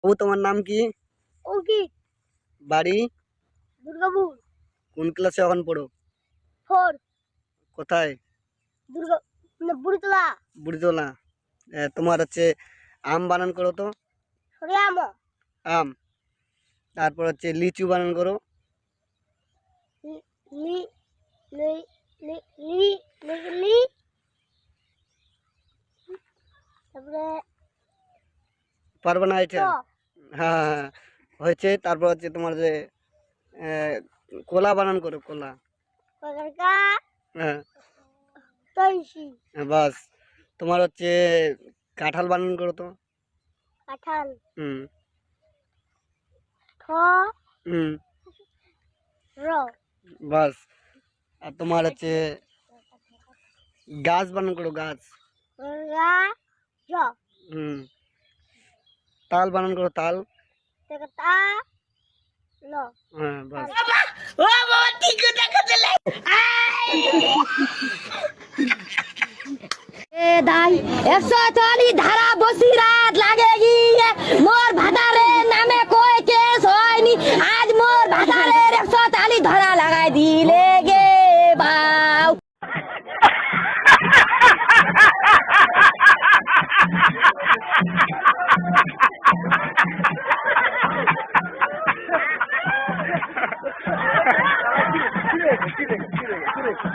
ও তোমার নাম কি? অঙ্কিত। বাড়ি? দুর্গাপুর। কোন ক্লাসে এখন পড়ো? 4। কোথায়? বুড়িতলা। বুড়িতলা। তোমার হচ্ছে আম বানান করো তো। সরিয়াম। আম। তারপর হচ্ছে লিচু বানান করো। লি লি লি লি লি লি তারপরে পারবে না এটা? হ্যাঁ হ্যাঁ, হয়েছে। তারপর হচ্ছে তোমার যে কলা বানান করো, কলা। পগারকা হ্যাঁ তৈশি। বাস। তোমার হচ্ছে কাঁঠাল বানান করো তো। কাঁঠাল। হুম ঠ হুম র। বাস। আর তোমার হচ্ছে গাছ বানান করো, গাছ। রা জ। হুম তাল বানান করো, তাল। তা ল। হ্যাঁ বাস। ও বাবা ঠিক দেখা চলে ए दाई 140 धारा बसी रात लागेगी मोर भादा